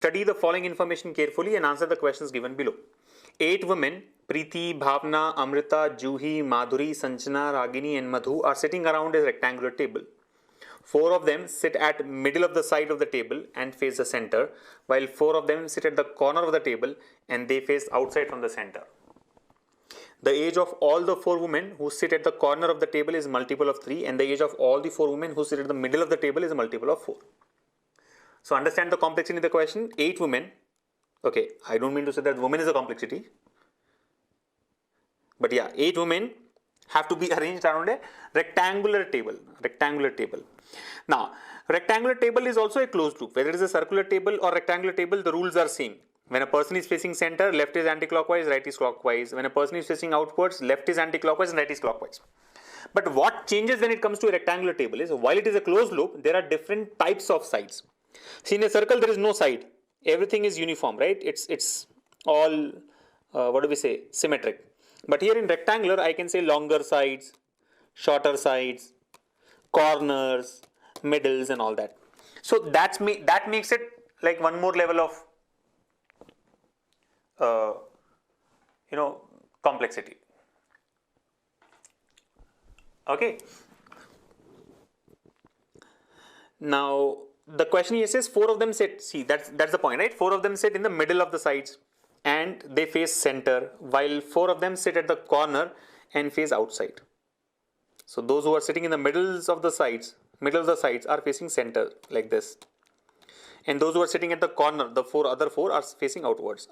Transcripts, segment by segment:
Study the following information carefully and answer the questions given below. 8 women, Priti, Bhavana, Amrita, Juhi, Madhuri, Sanjana, Ragini and Madhu are sitting around a rectangular table. 4 of them sit at middle of the side of the table and face the center, while 4 of them sit at the corner of the table and they face outside from the center. The age of all the 4 women who sit at the corner of the table is multiple of 3, and the age of all the 4 women who sit at the middle of the table is a multiple of 4. So understand the complexity in the question. 8 women. Okay, I don't mean to say that women is a complexity. But yeah, 8 women have to be arranged around a rectangular table. Now, rectangular table is also a closed loop. Whether it is a circular table or rectangular table, the rules are same. When a person is facing center, left is anti-clockwise, right is clockwise. When a person is facing outwards, left is anti-clockwise and right is clockwise. But what changes when it comes to a rectangular table is, while it is a closed loop, there are different types of sides. See, in a circle, there is no side. Everything is uniform, right? It's all, symmetric. But here in rectangular, I can say longer sides, shorter sides, corners, middles and all that. So that makes it like one more level of complexity. Okay. Now the question here says 4 of them sit. See, that's the point, right? 4 of them sit in the middle of the sides and they face center, while 4 of them sit at the corner and face outside. So those who are sitting in the middle of the sides are facing center like this. And those who are sitting at the corner, the other four are facing outwards.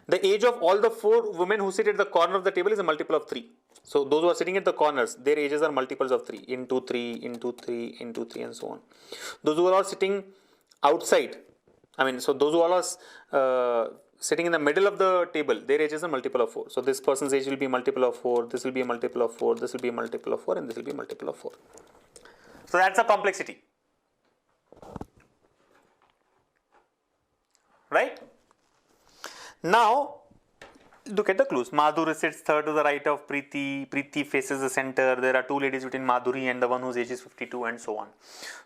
The age of all the 4 women who sit at the corner of the table is a multiple of 3. So those who are sitting at the corners, their ages are multiples of 3, into 3, into 3, into 3 and so on. Those who are all sitting outside, those who are all sitting in the middle of the table, their ages are multiple of 4. So this person's age will be multiple of 4, this will be a multiple of 4, this will be a multiple of 4 and this will be a multiple of 4. So that's the complexity. Right? Now, look at the clues. Madhuri sits third to the right of Priti. Priti faces the center. There are 2 ladies between Madhuri and the one whose age is 52 and so on.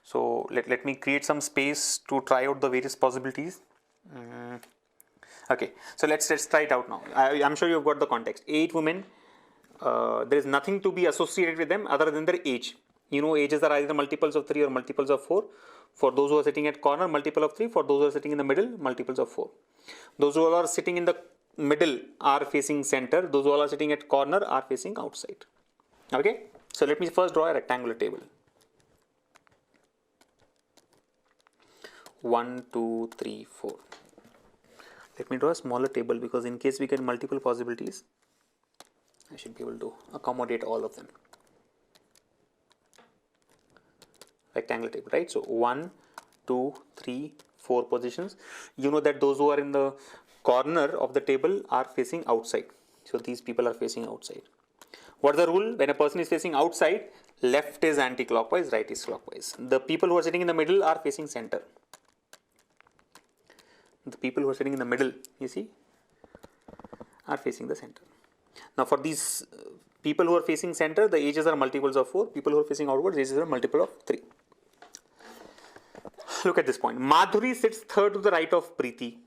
So, let me create some space to try out the various possibilities. Okay, so let's try it out now. I'm sure you've got the context. 8 women. There is nothing to be associated with them other than their age. Ages are either multiples of 3 or multiples of 4. For those who are sitting at corner, multiple of 3. For those who are sitting in the middle, multiples of 4. Those who are sitting in the middle are facing center. Those who are sitting at corner are facing outside. Okay. So let me first draw a rectangular table. 1, 2, 3, 4. Let me draw a smaller table because in case we get multiple possibilities, I should be able to accommodate all of them. Rectangular table, right? So 1, 2, 3, 4 positions. You know that those who are in the corner of the table are facing outside. So these people are facing outside. What's the rule? When a person is facing outside, left is anti-clockwise, right is clockwise. The people who are sitting in the middle are facing center. The people who are sitting in the middle, you see, are facing the center. Now for these people who are facing center, the ages are multiples of 4. People who are facing outwards, ages are multiple of 3. Look at this point. Madhuri sits third to the right of Priti.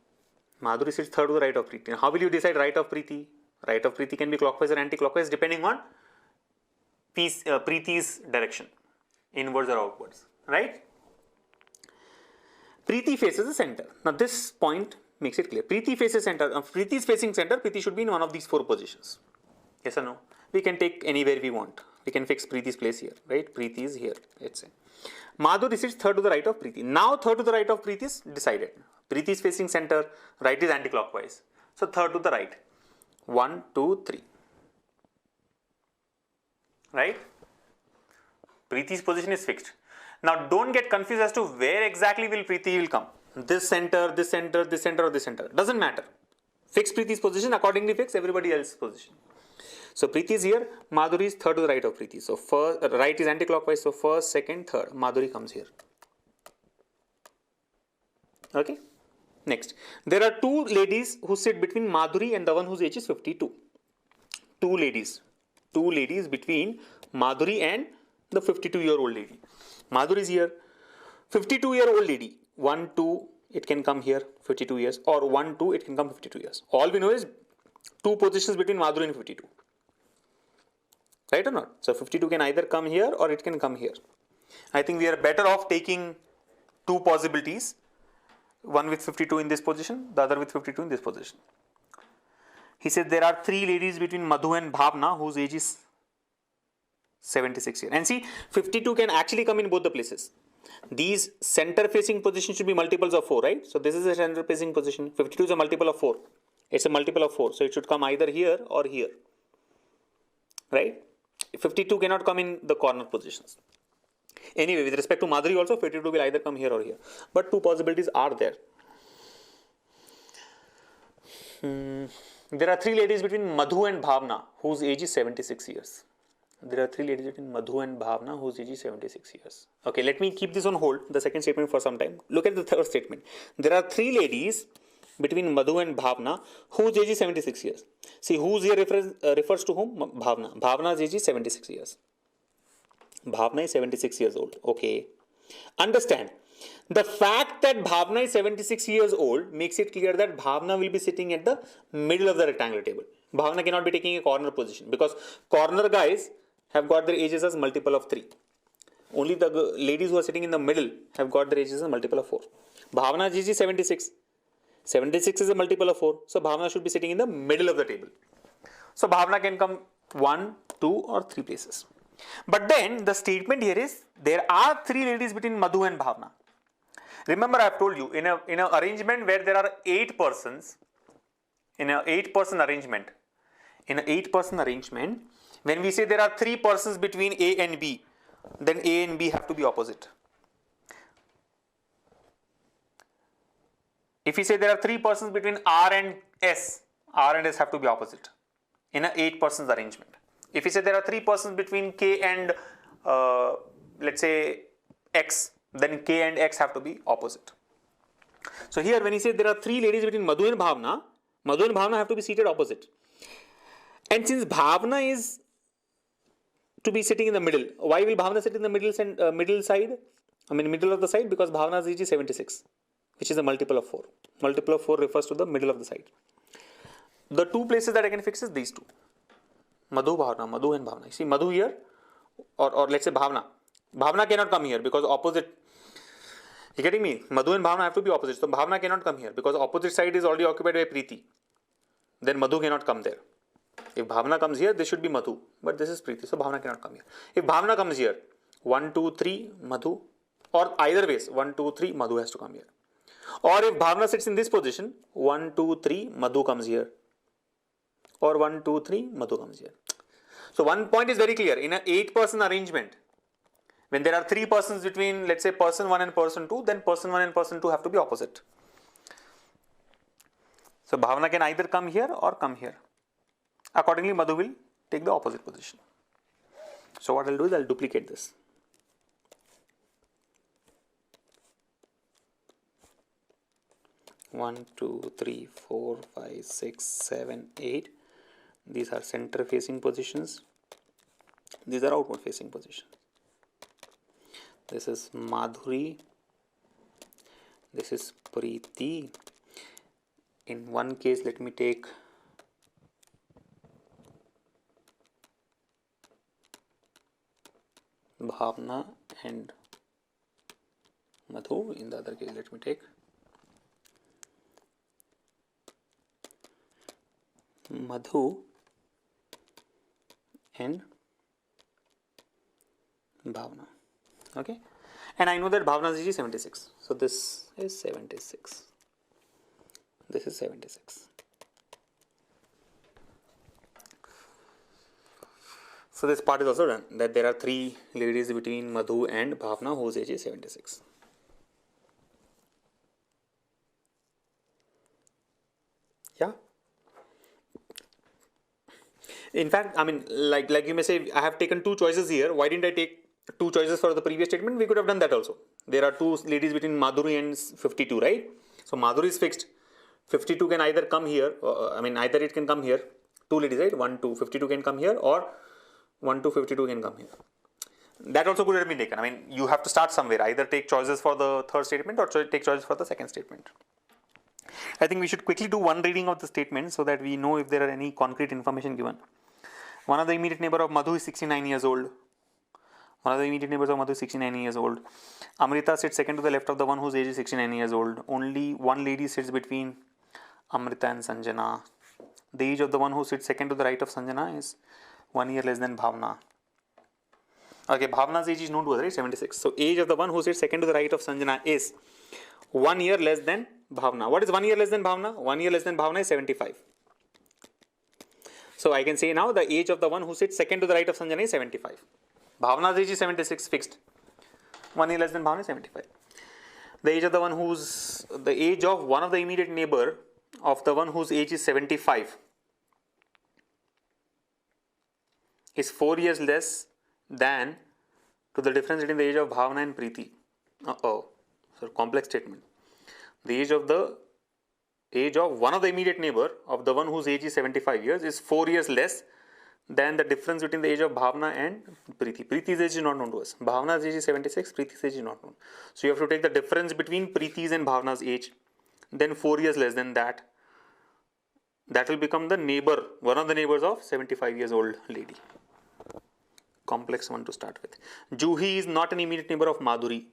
Madhuri sits third to the right of Priti. How will you decide right of Priti? Right of Priti can be clockwise or anti-clockwise depending on Priti's direction, inwards or outwards, right? Priti faces the center. Now this point makes it clear. Priti faces center. If Priti is facing center, Priti should be in one of these 4 positions. Yes or no? We can take anywhere we want. We can fix Priti's place here, right? Priti is here, let's say. Madhuri sits third to the right of Priti. Now third to the right of Priti is decided. Priti is facing center, right is anti-clockwise. So third to the right. 1, 2, 3. Right? Priti's position is fixed. Now don't get confused as to where exactly will Priti will come. This center, this center, this center or this center. Doesn't matter. Fix Priti's position, accordingly fix everybody else's position. So Priti is here, Madhuri is third to the right of Priti. So first, right is anti-clockwise, so first, second, third. Madhuri comes here. Okay. Next, there are 2 ladies who sit between Madhuri and the one whose age is 52. 2 ladies between Madhuri and the 52-year-old lady. Madhuri is here, 52-year-old lady, 1, 2, it can come here 52 years, or 1, 2, it can come 52 years. All we know is two positions between Madhuri and 52. Right or not? So 52 can either come here or it can come here. I think we are better off taking two possibilities, one with 52 in this position, the other with 52 in this position. He said there are three ladies between Madhu and Bhavna whose age is 76 years. And see, 52 can actually come in both the places. These center facing positions should be multiples of 4, right? So this is a center facing position. 52 is a multiple of 4. It's a multiple of 4. So it should come either here or here. Right? 52 cannot come in the corner positions. Anyway, with respect to Madhuri also, 52 will either come here or here. But two possibilities are there. There are three ladies between Madhu and Bhavna whose age is 76 years. There are three ladies between Madhu and Bhavna whose age is 76 years. Okay, let me keep this on hold, the second statement, for some time. Look at the third statement. There are three ladies between Madhu and Bhavna whose age is 76 years. See, whose here refers to whom? Bhavna. Bhavna's age is 76 years. Bhavna is 76 years old. Okay. Understand, the fact that Bhavna is 76 years old makes it clear that Bhavna will be sitting at the middle of the rectangular table. Bhavna cannot be taking a corner position because corner guys have got their ages as multiple of 3. Only the ladies who are sitting in the middle have got their ages as a multiple of 4. Bhavana's age is 76. 76 is a multiple of 4. So Bhavana should be sitting in the middle of the table. So Bhavana can come 1, 2 or 3 places. But then the statement here is there are three ladies between Madhu and Bhavana. Remember, I have told you in an arrangement where there are 8 persons, in an 8-person arrangement, when we say there are 3 persons between A and B, then A and B have to be opposite. If we say there are 3 persons between R and S have to be opposite in an 8-persons arrangement. If we say there are 3 persons between K and let's say X, then K and X have to be opposite. So here when he said there are 3 ladies between Madhu and Bhavana have to be seated opposite. And since Bhavana is to be sitting in the middle, why will Bhavana sit in the middle of the side? Because Bhavana's age is 76, which is a multiple of 4. Multiple of 4 refers to the middle of the side. The 2 places that I can fix is these 2. Madhu and Bhavana. You see Madhu here, or let's say Bhavana. Bhavana cannot come here because opposite. You getting me? Madhu and Bhavana have to be opposite. So Bhavana cannot come here because opposite side is already occupied by Priti. Then Madhu cannot come there. If Bhavana comes here, this should be Madhu. But this is Priti. So Bhavana cannot come here. If Bhavana comes here, 1, 2, 3, Madhu. Or either ways, 1, 2, 3, Madhu has to come here. Or if Bhavana sits in this position, 1, 2, 3, Madhu comes here. Or 1, 2, 3, Madhu comes here. So one point is very clear. In an 8-person arrangement, when there are 3 persons between, let's say, person 1 and person 2, then person 1 and person 2 have to be opposite. So Bhavana can either come here or come here. Accordingly, Madhu will take the opposite position. So what I'll do is I'll duplicate this. One, 2, 3, 4, 5, 6, 7, 8. These are center facing positions. These are outward facing positions. This is Madhuri. This is Priti. In one case, let me take Bhavana and Madhu. In the other case, let me take Madhu and Bhavana. Okay, and I know that Bhavana's age is 76. So this is 76. This is 76. So this part is also done, that there are 3 ladies between Madhu and Bhavana whose age is 76. Yeah. In fact, I mean, like you may say, I have taken 2 choices here. Why didn't I take 2 choices for the previous statement? We could have done that also. There are 2 ladies between Madhuri and 52, right? So Madhuri is fixed. 52 can either come here, either it can come here. 2 ladies, right? 1, 2, 52 can come here, or 1, 2, 52 can come here. that also could have been taken. I mean, you have to start somewhere. Either take choices for the third statement or take choices for the second statement. I think we should quickly do one reading of the statement so that we know if there are any concrete information given. One of the immediate neighbor of Madhu is 69 years old. One of the immediate neighbors of Madhu is 69 years old. Amrita sits second to the left of the one whose age is 69 years old. Only one lady sits between Amrita and Sanjana. The age of the one who sits second to the right of Sanjana is 1 year less than Bhawana. Okay, Bhavana's age is known to us, right? 76. So age of the one who sits second to the right of Sanjana is 1 year less than Bhavana. What is 1 year less than Bhavana? 1 year less than Bhavana is 75. So I can say now the age of the one who sits second to the right of Sanjana is 75. Bhavana's age is 76 fixed. 1 year less than Bhavana is 75. The age of the age of one of the immediate neighbor of the one whose age is 75 is 4 years less than to the difference between the age of Bhawana and Priti. So complex statement. The age of one of the immediate neighbor of the one whose age is 75 years is 4 years less than the difference between the age of Bhavana and Priti. Priti's age is not known to us. Bhavana's age is 76, Priti's age is not known. So you have to take the difference between Priti's and Bhavana's age, then 4 years less than that. That will become the neighbor, one of the neighbors of 75 years old lady. Complex one to start with. Juhi is not an immediate neighbor of Madhuri.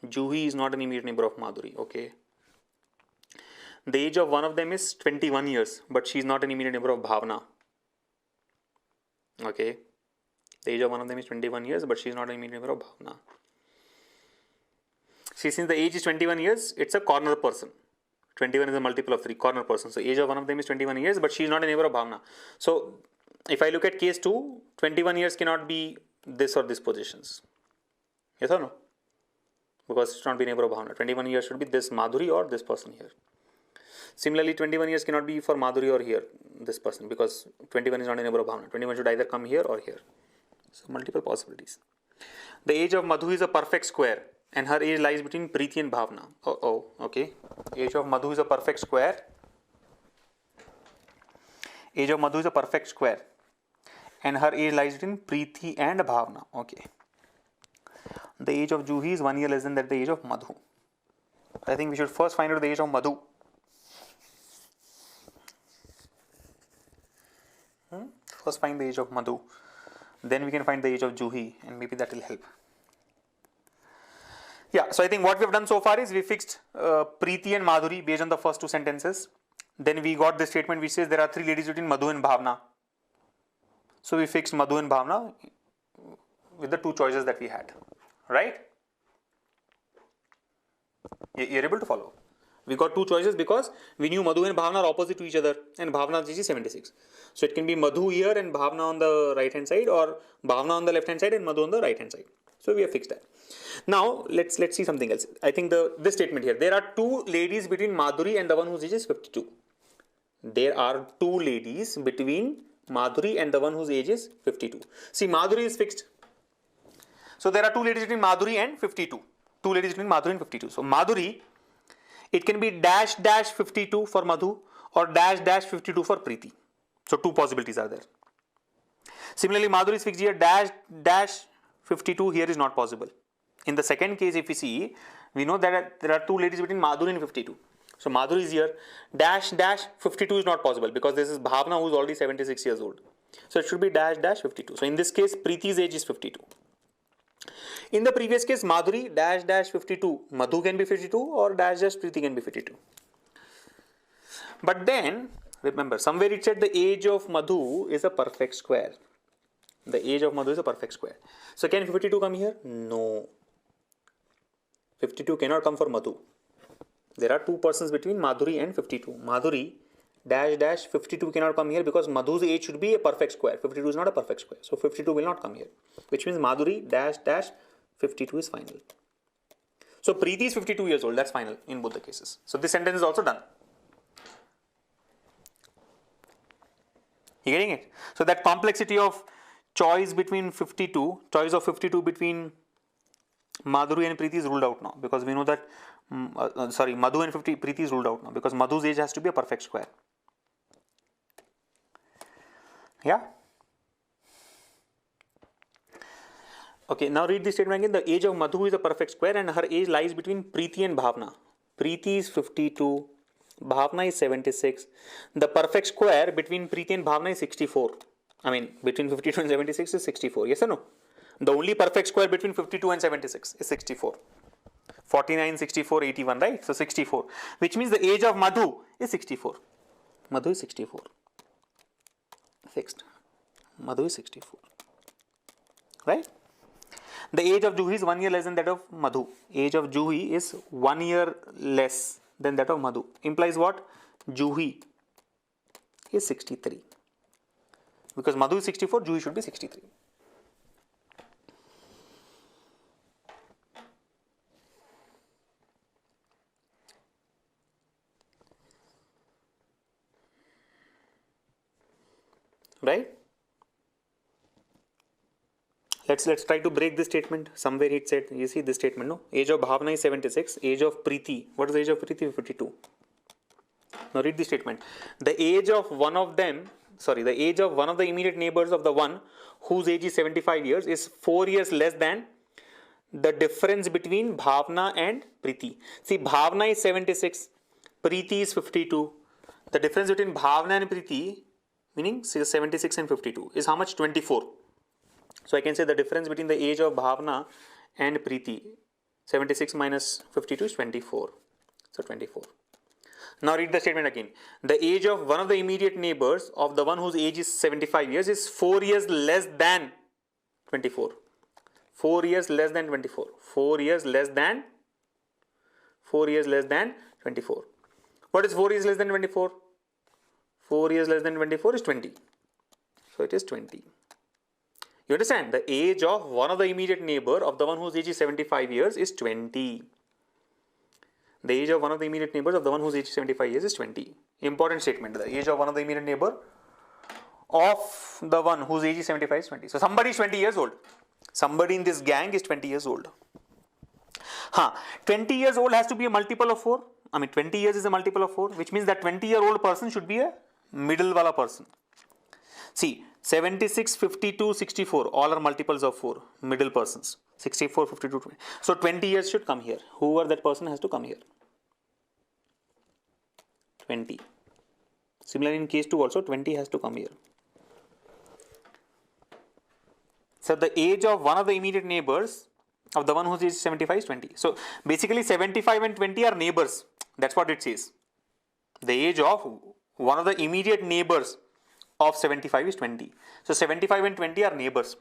Juhi is not an immediate neighbor of Madhuri. Okay. The age of one of them is 21 years, but she is not an immediate neighbor of Bhavana. Okay. The age of one of them is 21 years, but she is not an immediate neighbor of Bhavana. See, since the age is 21 years, it's a corner person. 21 is a multiple of 3, corner person. So age of one of them is 21 years, but she is not a neighbor of Bhavana. So if I look at case 2, 21 years cannot be this or this positions. Yes or no? Because it should not be neighbor of Bhavana. 21 years should be this Madhuri or this person here. Similarly, 21 years cannot be for Madhuri or here, this person, because 21 is not a neighbor of Bhavana. 21 should either come here or here. So multiple possibilities. The age of Madhu is a perfect square and her age lies between Priti and Bhavana. Okay. Age of Madhu is a perfect square. Age of Madhu is a perfect square and her age lies between Priti and Bhavana. Okay. The age of Juhi is 1 year less than that the age of Madhu. I think we should first find out the age of Madhu. First find the age of Madhu. Then we can find the age of Juhi and maybe that will help. Yeah, so I think what we have done so far is we fixed Priti and Madhuri based on the first 2 sentences. Then we got the statement which says there are 3 ladies between Madhu and Bhavana. So we fixed Madhu and Bhavana with the 2 choices that we had. Right? You're able to follow. We got 2 choices because we knew Madhu and Bhavana are opposite to each other and Bhavana's age is 76. So it can be Madhu here and Bhavana on the right hand side, or Bhavana on the left hand side and Madhu on the right hand side. So we have fixed that. Now let's see something else. I think this statement here, there are 2 ladies between Madhuri and the one whose age is 52. There are 2 ladies between Madhuri and the one whose age is 52. See, Madhuri is fixed. So there are 2 ladies between Madhuri and 52. 2 ladies between Madhuri and 52. So Madhuri, it can be dash dash 52 for Madhu or dash dash 52 for Priti. So 2 possibilities are there. Similarly, Madhuri is fixed here, dash dash 52 here is not possible. In the second case, if we see, we know that there are 2 ladies between Madhuri and 52. So Madhuri is here, dash dash 52 is not possible because this is Bhavana who is already 76 years old. So it should be dash dash 52. So in this case, Priti's age is 52. In the previous case, Madhuri dash dash 52, Madhu can be 52 or dash dash Priti can be 52. But then, remember, somewhere it said the age of Madhu is a perfect square. The age of Madhu is a perfect square. So can 52 come here? No. 52 cannot come for Madhu. There are 2 persons between Madhuri and 52. Madhuri dash dash 52 cannot come here because Madhu's age should be a perfect square. 52 is not a perfect square. So 52 will not come here. Which means Madhuri dash dash 52 is final. So Priti is 52 years old. That's final in both the cases. So this sentence is also done. You getting it? So that complexity of choice between 52, choice of 52 between Madhuri and Priti is ruled out now because we know that, Madhu and Priti is ruled out now because Madhu's age has to be a perfect square. Yeah. Okay, now read this statement again. The age of Madhu is a perfect square and her age lies between Priti and Bhavana. Priti is 52, Bhavana is 76. The perfect square between Priti and Bhavana is 64. I mean, between 52 and 76 is 64. Yes or no? The only perfect square between 52 and 76 is 64. 49, 64, 81, right? So 64, which means the age of Madhu is 64. Madhu is 64. Fixed. Madhu is 64. Right? The age of Juhi is 1 year less than that of Madhu. Age of Juhi is 1 year less than that of Madhu. Implies what? Juhi is 63. Because Madhu is 64, Juhi should be 63. Right? Let's try to break this statement. Somewhere it said, you see this statement, no? Age of Bhavana is 76. Age of Priti. What is the age of Priti? 52. Now read the statement. The age of one of them, the age of one of the immediate neighbors of the one whose age is 75 years is 4 years less than the difference between Bhavana and Priti. See, Bhavana is 76. Priti is 52. The difference between Bhavana and Priti, meaning 76 and 52, is how much? 24. So I can say the difference between the age of Bhavana and Priti, 76 minus 52 is 24. So 24. Now read the statement again. The age of one of the immediate neighbors of the one whose age is 75 years is 4 years less than 24. 4 years less than 24. 4 years less than 24. What is 4 years less than 24? 4 years less than 24 is 20. So it is 20. You understand? The age of one of the immediate neighbor of the one whose age is 75 years is 20. The age of one of the immediate neighbors of the one whose age is 75 years is 20. Important statement. The age of one of the immediate neighbor of the one whose age is 75 is 20. So somebody is 20 years old. Somebody in this gang is 20 years old. 20 years old has to be a multiple of 4. I mean 20 years is a multiple of 4, which means that 20-year-old person should be a middle wala person. See, 76, 52, 64, all are multiples of 4, middle persons. 64, 52, 20. So 20 years should come here. Whoever that person has to come here. 20. Similarly in case 2 also 20 has to come here. So the age of one of the immediate neighbors of the one whose age is 75 is 20. So basically 75 and 20 are neighbors. That's what it says. The age of one of the immediate neighbors of 75 is 20. So 75 and 20 are neighbors.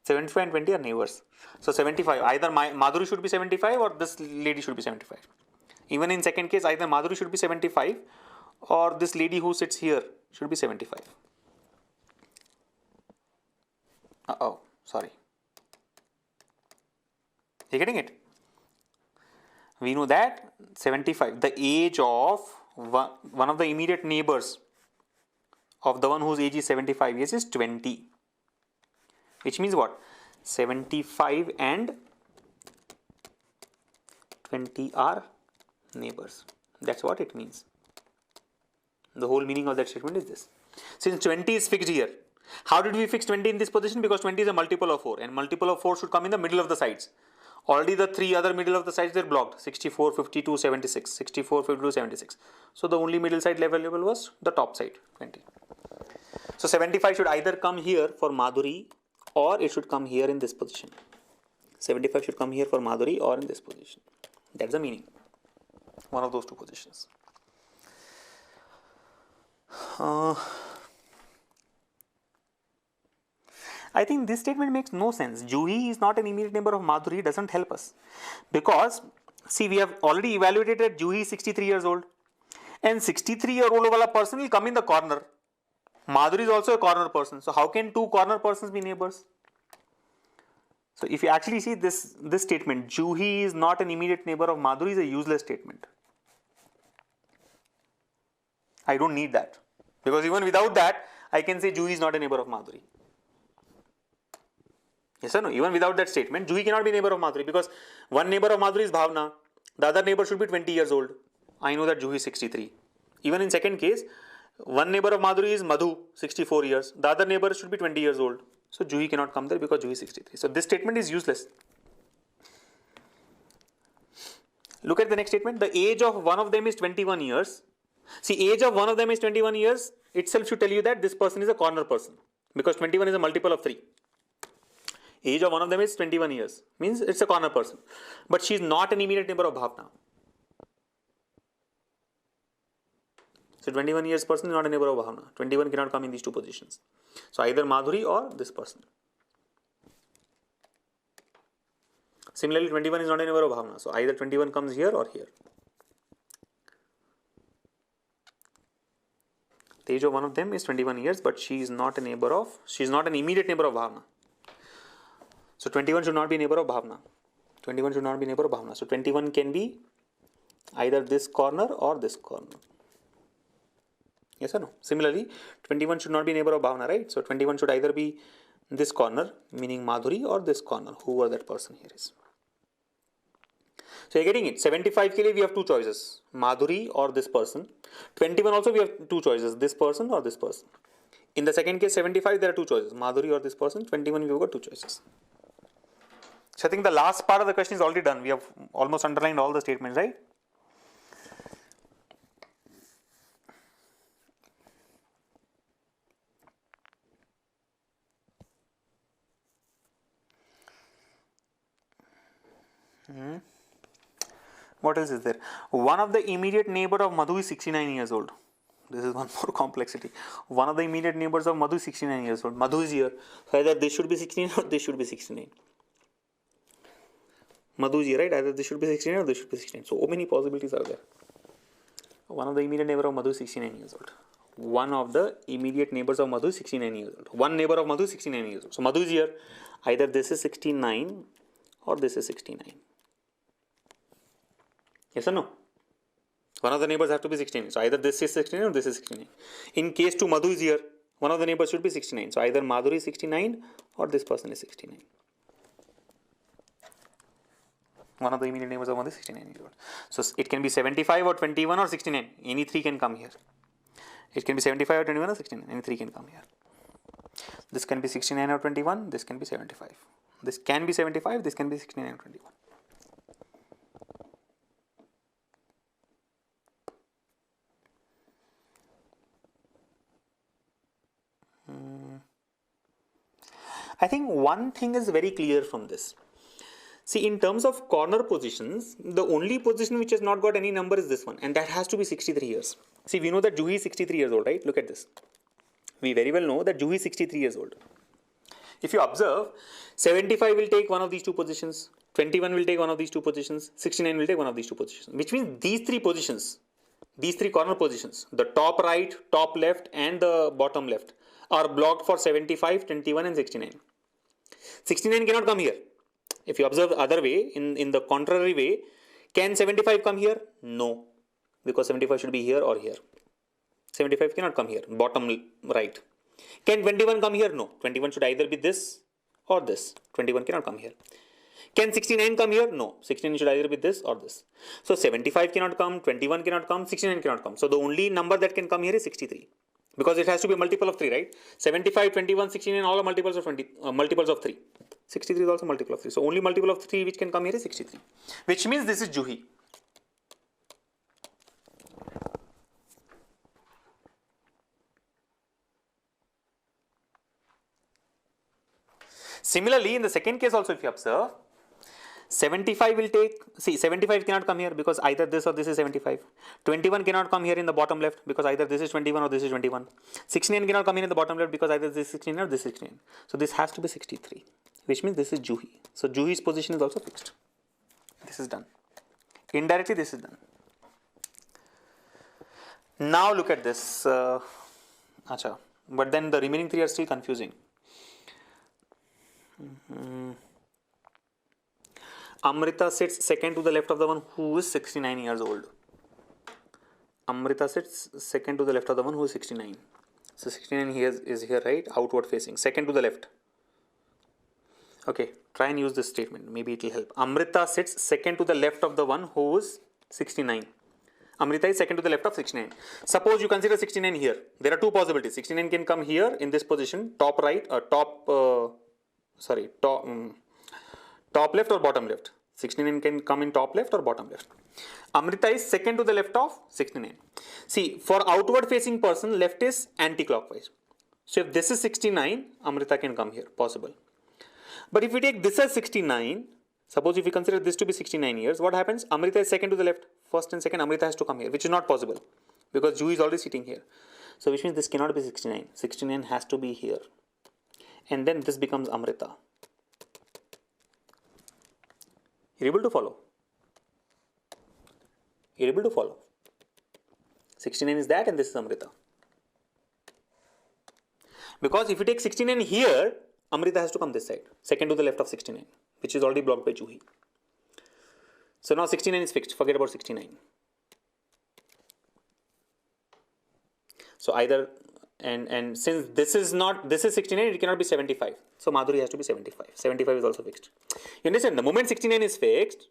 75 and 20 are neighbors. So 75, either Madhuri should be 75 or this lady should be 75. Even in second case, either Madhuri should be 75 or this lady who sits here should be 75. Sorry. You getting it? We know that 75, the age of one of the immediate neighbors of the one whose age is 75 years is 20. Which means what? 75 and 20 are neighbors. That's what it means. The whole meaning of that statement is this. Since 20 is fixed here, how did we fix 20 in this position? Because 20 is a multiple of 4 and multiple of 4 should come in the middle of the sides. Already the 3 other middle of the sides are blocked. 64, 52, 76. 64, 52, 76. So the only middle side available was the top side, 20. So 75 should either come here for Madhuri or it should come here in this position. 75 should come here for Madhuri or in this position. That's the meaning. One of those two positions. I think this statement makes no sense. Juhi is not an immediate neighbor of Madhuri, doesn't help us. Because, see, we have already evaluated that Juhi is 63 years old. And 63-year-old wala person will come in the corner. Madhuri is also a corner person. So how can two corner persons be neighbors? So if you actually see this statement, Juhi is not an immediate neighbor of Madhuri, is a useless statement. I don't need that. Because even without that, I can say Juhi is not a neighbor of Madhuri. Yes or no? Even without that statement, Juhi cannot be neighbor of Madhuri because one neighbor of Madhuri is Bhavana. The other neighbor should be 20 years old. I know that Juhi is 63. Even in second case, one neighbor of Madhuri is Madhu, 64 years. The other neighbor should be 20 years old. So Juhi cannot come there because Juhi is 63. So this statement is useless. Look at the next statement. The age of one of them is 21 years. See, age of one of them is 21 years itself should tell you that this person is a corner person, because 21 is a multiple of 3. Age of one of them is 21 years, means it's a corner person. But she is not an immediate neighbor of Bhavna. So 21 years person is not a neighbor of Bhavna. 21 cannot come in these two positions. So either Madhuri or this person. Similarly, 21 is not a neighbor of Bhavna. So either 21 comes here or here. The age of one of them is 21 years, but she is not an immediate neighbor of Bhavna. So 21 should not be a neighbor of Bhavna. 21 should not be a neighbor of Bhavna. So 21 can be either this corner or this corner. Yes or no? Similarly, 21 should not be a neighbor of Bhavna, right? So 21 should either be this corner, meaning Madhuri, or this corner, whoever that person here is. So you're getting it. 75 ke liye we have two choices, Madhuri or this person. 21 also we have two choices, this person or this person. In the second case, 75, there are two choices, Madhuri or this person. 21 we have got two choices. So I think the last part of the question is already done. We have almost underlined all the statements, right? What else is there? One of the immediate neighbor of Madhu is 69 years old. This is one more complexity. One of the immediate neighbors of Madhu is 69 years old. Madhu is here. So either this should be 69 or this should be 69. Madhu is here, right? Either this should be 69 or this should be 69. So many possibilities are there. One of the immediate neighbor of Madhu is 69 years old. One of the immediate neighbors of Madhu is 69 years old. One neighbor of Madhu is 69 years old. So Madhu is here. Either this is 69 or this is 69. Yes or no? One of the neighbors have to be 69. So either this is 69 or this is 69. In case 2 Madhu is here, one of the neighbors should be 69. So either Madhuri is 69 or this person is 69. One of the immediate neighbors of Madhu is 69 years old. So it can be 75 or 21 or 69. Any 3 can come here. It can be 75 or 21 or 69. Any 3 can come here. This can be 69 or 21. This can be 75. This can be 75. This can be 69 or 21. I think one thing is very clear from this. See, in terms of corner positions, the only position which has not got any number is this one, and that has to be 63 years. See, we know that Juhi is 63 years old, right? Look at this. We very well know that Juhi is 63 years old. If you observe, 75 will take one of these two positions, 21 will take one of these two positions, 69 will take one of these two positions, which means these three positions, these three corner positions, the top right, top left and the bottom left are blocked for 75, 21 and 69. 69 cannot come here. If you observe the other way, in the contrary way, can 75 come here? No, because 75 should be here or here. 75 cannot come here, bottom right. Can 21 come here? No, 21 should either be this or this. 21 cannot come here. Can 69 come here? No, 69 should either be this or this. So 75 cannot come, 21 cannot come, 69 cannot come. So the only number that can come here is 63. Because it has to be a multiple of 3, right? 75, 21, 69 all are multiples of 3. 63 is also multiple of 3. So only multiple of 3 which can come here is 63. Which means this is Juhi. Similarly, in the second case also if you observe, 75 will take, see 75 cannot come here because either this or this is 75. 21 cannot come here in the bottom left because either this is 21 or this is 21. 69 cannot come here in the bottom left because either this is 69 or this is 69. So this has to be 63, which means this is Juhi. So Juhi's position is also fixed. This is done. Indirectly this is done. Now look at this. But then the remaining 3 are still confusing. Amrita sits second to the left of the one who is 69 years old. Amrita sits second to the left of the one who is 69. So 69 here is here, right? Outward facing. Second to the left. Okay, try and use this statement. Maybe it will help. Amrita sits second to the left of the one who is 69. Amrita is second to the left of 69. Suppose you consider 69 here. There are two possibilities. 69 can come here in this position, top right or top left or bottom left. 69 can come in top left or bottom left. Amrita is second to the left of 69. See, for outward facing person, left is anti-clockwise. So if this is 69, Amrita can come here, possible. But if we take this as 69, suppose if we consider this to be 69 years, what happens? Amrita is second to the left, first and second, Amrita has to come here, which is not possible because Juhi is already sitting here. So which means this cannot be 69. 69 has to be here. And then this becomes Amrita. You're able to follow? You're able to follow? 69 is that and this is Amrita. Because if you take 69 here, Amrita has to come this side, second to the left of 69, which is already blocked by Juhi. So now 69 is fixed, forget about 69. So either, and since this is 69, it cannot be 75. So Madhuri has to be 75. 75 is also fixed. You understand? The moment 69 is fixed,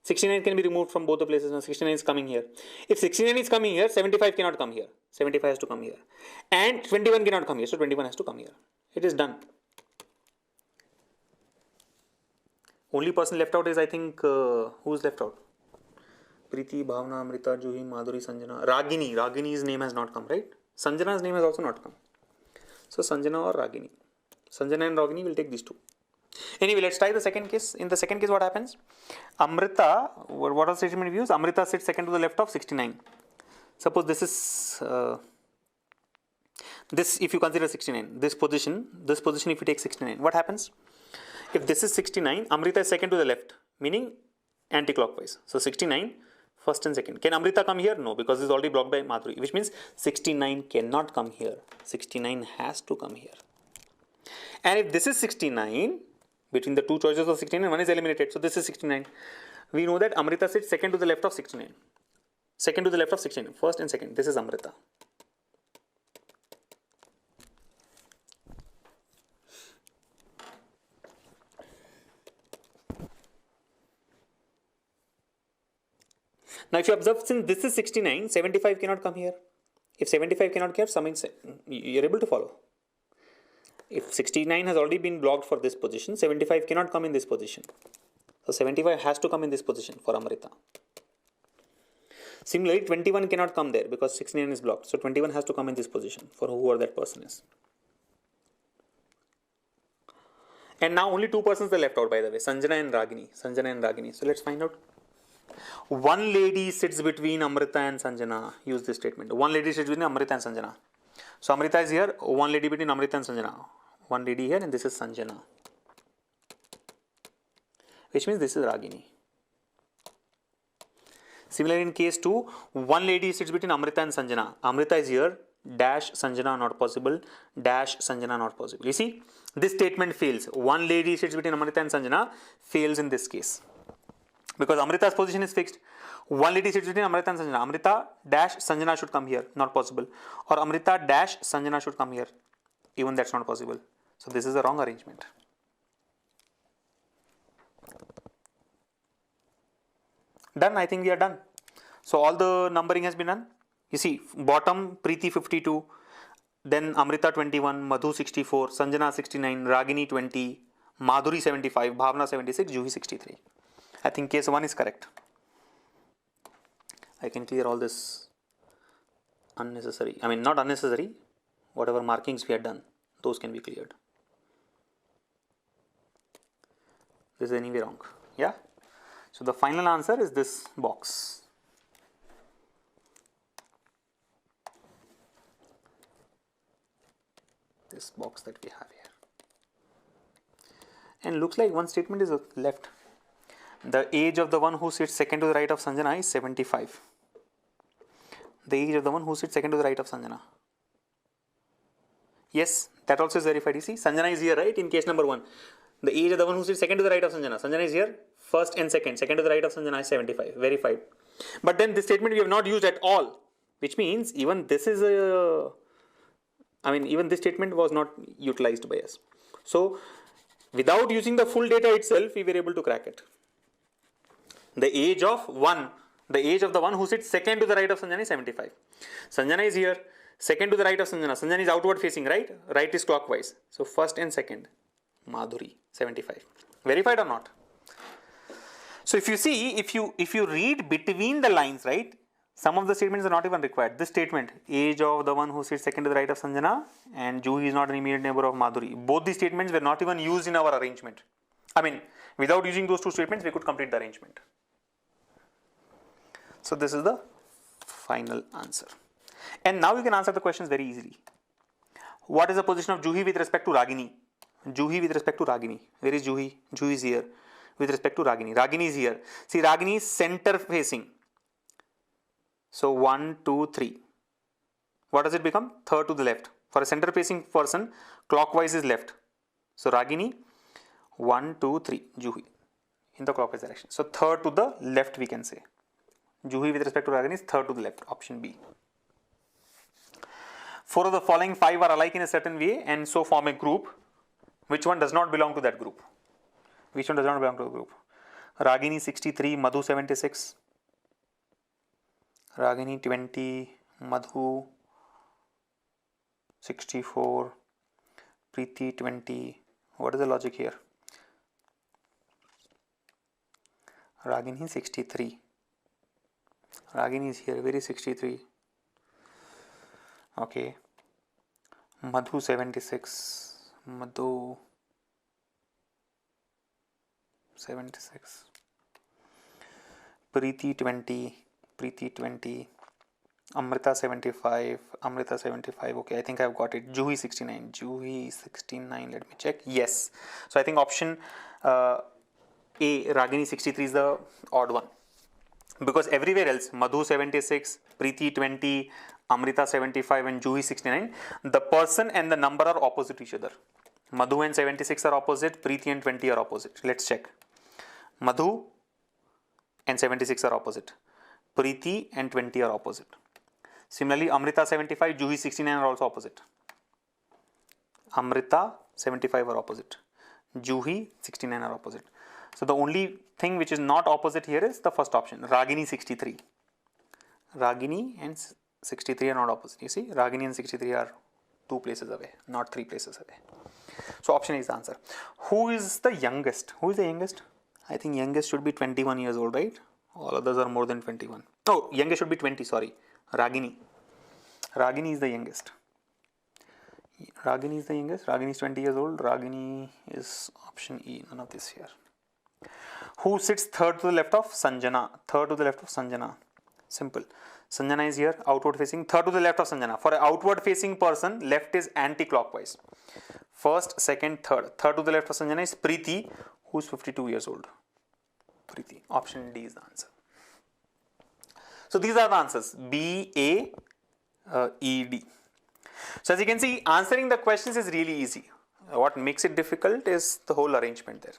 69 can be removed from both the places. Now 69 is coming here. If 69 is coming here, 75 cannot come here. 75 has to come here. And 21 cannot come here. So 21 has to come here. It is done. Only person left out is, I think, who's left out? Priti, Bhawana, Amrita, Juhi, Madhuri, Sanjana. Ragini. Ragini's name has not come, right? Sanjana's name has also not come. So Sanjana or Ragini. Sanjana and Ragini will take these two. Anyway, let's try the second case. In the second case, what happens? Amrita, what was the statement we use? Amrita sits second to the left of 69. Suppose this is, this if you consider 69, this position if you take 69, what happens? If this is 69, Amrita is second to the left, meaning anti-clockwise. So 69, first and second. Can Amrita come here? No, because it's already blocked by Madhuri, which means 69 cannot come here. 69 has to come here. And if this is 69, between the two choices of 69, one is eliminated. So this is 69. We know that Amrita sits second to the left of 69. Second to the left of 69. First and second. This is Amrita. Now if you observe, since this is 69, 75 cannot come here. If 75 cannot come, you're able to follow. If 69 has already been blocked for this position, 75 cannot come in this position. So 75 has to come in this position for Amrita. Similarly, 21 cannot come there because 69 is blocked. So 21 has to come in this position for whoever that person is. And now only two persons are left out, by the way, Sanjana and Ragini. Sanjana and Ragini. So let's find out. One lady sits between Amrita and Sanjana. Use this statement. One lady sits between Amrita and Sanjana. So Amrita is here. One lady between Amrita and Sanjana. One lady here, and this is Sanjana. Which means this is Ragini. Similarly, in case 2, one lady sits between Amrita and Sanjana. Amrita is here. Dash Sanjana not possible. Dash Sanjana not possible. You see, this statement fails. One lady sits between Amrita and Sanjana fails in this case. Because Amrita's position is fixed. One lady sits between Amrita and Sanjana. Amrita dash Sanjana should come here. Not possible. Or Amrita dash Sanjana should come here. Even that's not possible. So this is the wrong arrangement. Done. I think we are done. So all the numbering has been done. You see, bottom Priti 52, then Amrita 21, Madhu 64, Sanjana 69, Ragini 20, Madhuri 75, Bhawana 76, Juhi 63. I think case 1 is correct. I can clear all this unnecessary, not unnecessary, whatever markings we had done, those can be cleared. This is anyway wrong. Yeah. So the final answer is this box. This box that we have here. And looks like one statement is left. The age of the one who sits second to the right of Sanjana is 75. The age of the one who sits second to the right of Sanjana. Yes, that also is verified. You see, Sanjana is here, right? In case number 1. The age of the one who sits second to the right of Sanjana. Sanjana is here, first and second. Second to the right of Sanjana is 75. Verified. But then this statement we have not used at all. Which means even this is a... even this statement was not utilized by us. So, without using the full data itself, we were able to crack it. The age of 1 The age of the one who sits second to the right of Sanjana is 75. Sanjana is here, second to the right of Sanjana. Sanjana is outward facing, right? Right is clockwise. So first and second, Madhuri, 75. Verified or not? So if you see, if you read between the lines, right? Some of the statements are not even required. This statement, age of the one who sits second to the right of Sanjana and Juhi is not an immediate neighbor of Madhuri. Both these statements were not even used in our arrangement. I mean, without using those two statements, we could complete the arrangement. So this is the final answer. And now you can answer the questions very easily. What is the position of Juhi with respect to Ragini? Juhi with respect to Ragini. Where is Juhi? Juhi is here. With respect to Ragini. Ragini is here. See, Ragini is center facing. So 1, 2, 3. What does it become? Third to the left. For a center facing person, clockwise is left. So Ragini, 1, 2, 3. Juhi in the clockwise direction. So third to the left we can say. Juhi with respect to Ragini is third to the left. Option B. 4 of the following 5 are alike in a certain way and so form a group. Which one does not belong to that group? Which one does not belong to the group? Ragini 63, Madhu 76. Ragini 20, Madhu 64, Priti 20. What is the logic here? Ragini 63. Ragini is here. Where is 63? Okay. Madhu 76. Madhu 76. Priti 20. Priti 20. Amrita 75. Amrita 75. Okay, I think I've got it. Juhi 69. Juhi 69. Let me check. Yes. So I think option A, Ragini 63 is the odd one. Because everywhere else, Madhu 76, Priti 20, Amrita 75 and Juhi 69, the person and the number are opposite each other. Madhu and 76 are opposite, Priti and 20 are opposite. Let's check. Madhu and 76 are opposite. Priti and 20 are opposite. Similarly, Amrita 75, Juhi 69 are also opposite. Amrita 75 are opposite. Juhi 69 are opposite. So the only thing which is not opposite here is the first option, Ragini 63. Ragini and 63 are not opposite. You see, Ragini and 63 are 2 places away, not 3 places away. So option A is the answer. Who is the youngest? Who is the youngest? I think youngest should be 21 years old, right? All others are more than 21. Oh, youngest should be 20, sorry. Ragini. Ragini is the youngest. Ragini is the youngest. Ragini is 20 years old. Ragini is option E. None of this here. Who sits third to the left of Sanjana? Third to the left of Sanjana. Simple. Sanjana is here, outward facing. Third to the left of Sanjana. For an outward facing person, left is anti-clockwise. First, second, third. Third to the left of Sanjana is Priti, who is 52 years old. Priti. Option D is the answer. So these are the answers. B, A, E, D. So as you can see, answering the questions is really easy. What makes it difficult is the whole arrangement there.